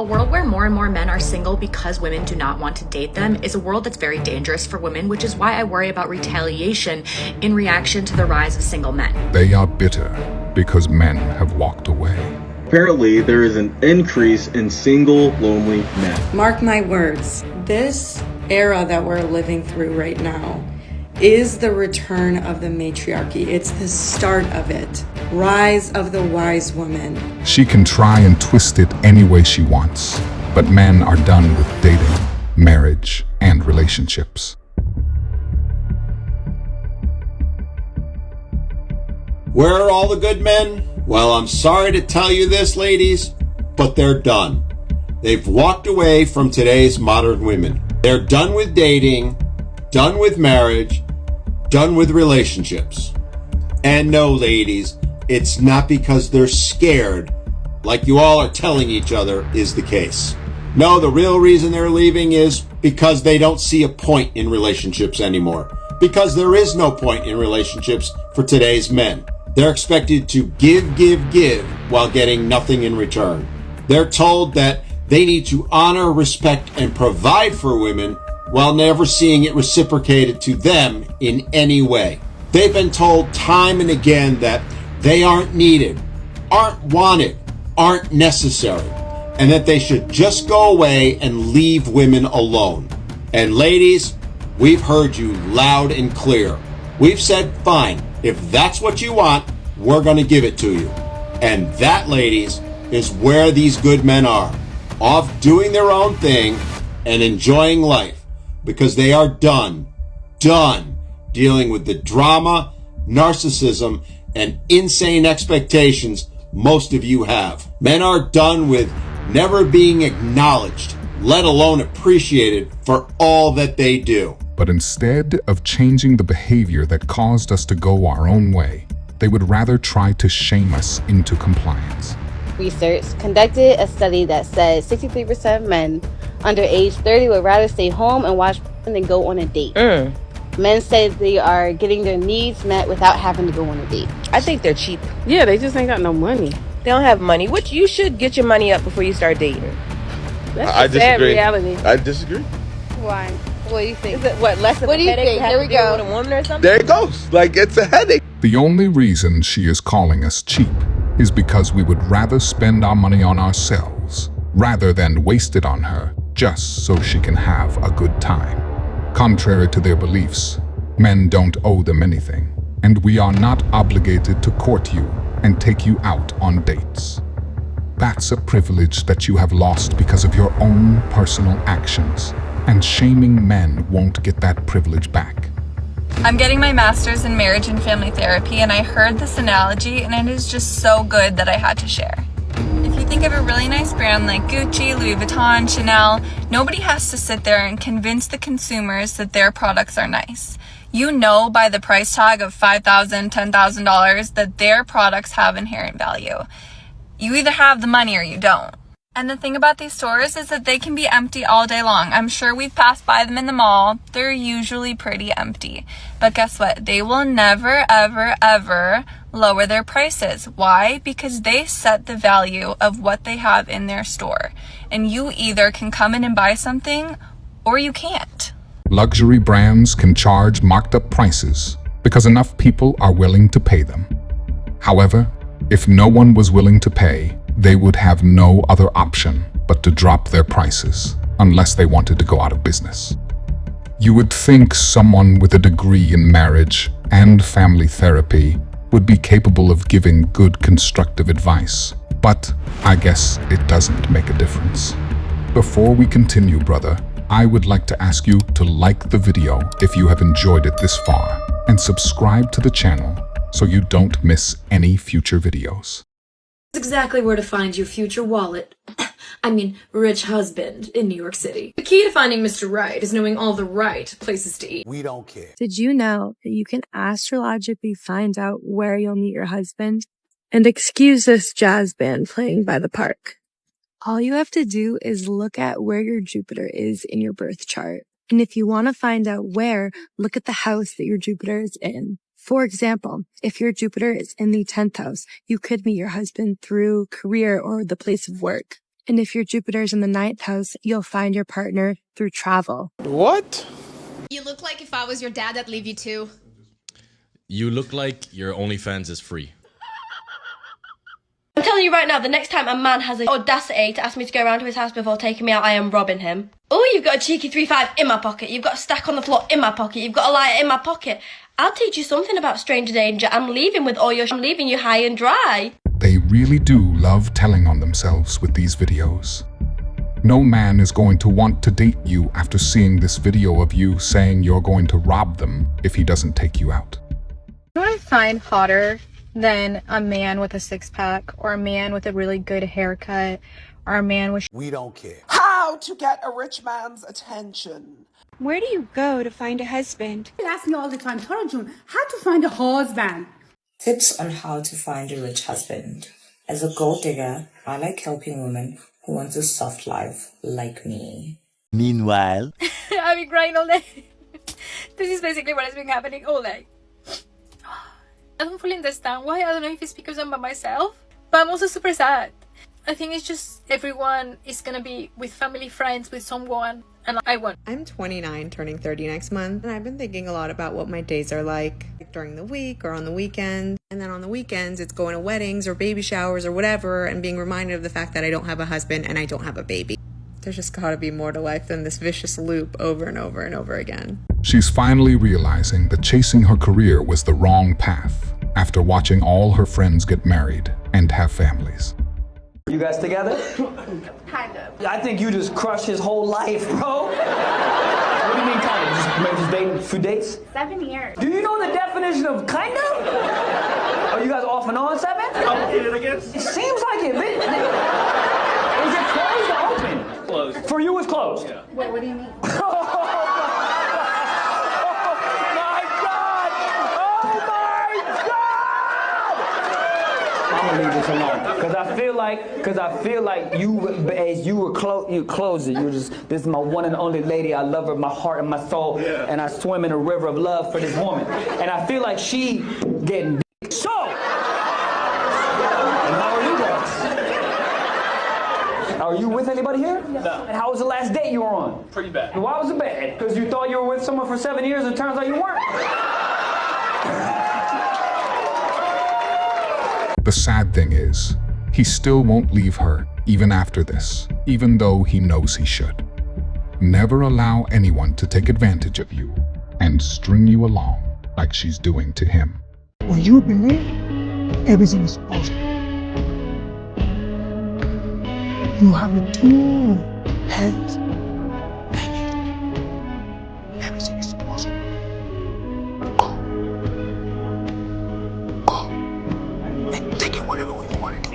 A world where more and more men are single because women do not want to date them is a world that's very dangerous for women, which is why I worry about retaliation in reaction to the rise of single men. They are bitter because men have walked away. Apparently, there is an increase in single, lonely men. Mark my words, this era that we're living through right now is the return of the matriarchy. It's the start of it. Rise of the wise woman. She can try and twist it any way she wants, but men are done with dating, marriage, and relationships. Where are all the good men? Well, I'm sorry to tell you this, ladies, but they're done. They've walked away from today's modern women. They're done with dating, done with marriage, done with relationships. And no, ladies, it's not because they're scared, like you all are telling each other is the case. No, the real reason they're leaving is because they don't see a point in relationships anymore. Because there is no point in relationships for today's men. They're expected to give while getting nothing in return. They're told that they need to honor, respect, and provide for women while never seeing it reciprocated to them in any way. They've been told time and again that they aren't needed, aren't wanted, aren't necessary, and that they should just go away and leave women alone. And ladies, we've heard you loud and clear. We've said, fine, if that's what you want, we're going to give it to you. And that, ladies, is where these good men are, off doing their own thing and enjoying life, because they are done dealing with the drama, narcissism, and insane expectations most of you have. Men are done with never being acknowledged, let alone appreciated for all that they do. But instead of changing the behavior that caused us to go our own way, they would rather try to shame us into compliance. Research conducted a study that said 63% of men under age 30 would rather stay home and watch than go on a date. Men say they are getting their needs met without having to go on a date. I think they're cheap. Yeah, they just ain't got no money. They don't have money, which you should get your money up before you start dating. That's a sad reality. I disagree. Why? What do you think? Is it less of What a do you headache think? to have Here to we deal go. with a woman or something? There it goes. Like, it's a headache. The only reason she is calling us cheap is because we would rather spend our money on ourselves rather than waste it on her just so she can have a good time. Contrary to their beliefs, men don't owe them anything, and we are not obligated to court you and take you out on dates. That's a privilege that you have lost because of your own personal actions, and shaming men won't get that privilege back. I'm getting my master's in marriage and family therapy, and I heard this analogy, and it is just so good that I had to share. If you think of a really nice brand like Gucci, Louis Vuitton, Chanel, nobody has to sit there and convince the consumers that their products are nice. You know by the price tag of $5,000, $10,000 that their products have inherent value. You either have the money or you don't. And the thing about these stores is that they can be empty all day long. I'm sure we've passed by them in the mall. They're usually pretty empty. But guess what? They will never, ever, ever lower their prices. Why? Because they set the value of what they have in their store. And you either can come in and buy something or you can't. Luxury brands can charge marked up prices because enough people are willing to pay them. However, if no one was willing to pay, they would have no other option but to drop their prices unless they wanted to go out of business. You would think someone with a degree in marriage and family therapy would be capable of giving good constructive advice, but I guess it doesn't make a difference. Before we continue, brother, I would like to ask you to like the video if you have enjoyed it this far and subscribe to the channel so you don't miss any future videos. Exactly where to find your future wallet. rich husband in New York City. The key to finding Mr. Right is knowing all the right places to eat. We don't care. Did you know that you can astrologically find out where you'll meet your husband? And excuse this jazz band playing by the park. All you have to do is look at where your Jupiter is in your birth chart. And if you want to find out where, look at the house that your Jupiter is in. For example, if your Jupiter is in the 10th house, you could meet your husband through career or the place of work. And if your Jupiter's in the 9th house, you'll find your partner through travel. What? You look like if I was your dad, I'd leave you too. You look like your OnlyFans is free. I'm telling you right now, the next time a man has the audacity to ask me to go around to his house before taking me out, I am robbing him. Oh, you've got a cheeky 3-5 in my pocket. You've got a stack on the floor in my pocket. You've got a lighter in my pocket. I'll teach you something about stranger danger. I'm leaving with all your I'm leaving you high and dry. They really do love telling on themselves with these videos. No man is going to want to date you after seeing this video of you saying you're going to rob them if he doesn't take you out. You know what I find hotter than a man with a six-pack, or a man with a really good haircut, or a man with... We don't care. How to get a rich man's attention. Where do you go to find a husband? They ask me all the time, Tarajun, how to find a husband? Tips on how to find a rich husband. As a gold digger, I like helping women who want a soft life like me. Meanwhile, I've been crying all day. This is basically what has been happening all day. I don't fully understand why. I don't know if it's because I'm by myself, but I'm also super sad. I think it's just everyone is gonna be with family, friends, with someone, and I won't. I'm 29, turning 30 next month, and I've been thinking a lot about what my days are like during the week or on the weekend. And then on the weekends, it's going to weddings or baby showers or whatever, and being reminded of the fact that I don't have a husband and I don't have a baby. There's just gotta be more to life than this vicious loop over and over and over again. She's finally realizing that chasing her career was the wrong path after watching all her friends get married and have families. You guys together? Kind of. I think you just crushed his whole life, bro. What do you mean kind of? Just dating a few dates? 7 years. Do you know the definition of kind of? Are you guys off and on 7? Complicated, I guess. It seems like it. Is it closed or open? Closed. For you, it's closed. Yeah. Wait, what do you mean? I'm gonna leave this alone because I feel like you, as you close it. You just, this is my one and only lady. I love her, my heart and my soul, and I swim in a river of love for this woman. And I feel like she getting so. And how are you guys? Are you with anybody here? No. And how was the last date you were on? Pretty bad. Why was it bad? Because you thought you were with someone for 7 years, and it turns out you weren't. The sad thing is, he still won't leave her even after this, even though he knows he should. Never allow anyone to take advantage of you and string you along like she's doing to him. When you believe, everything is possible. You have 2 hands. Everything is possible. Go. And take it whatever way you want it.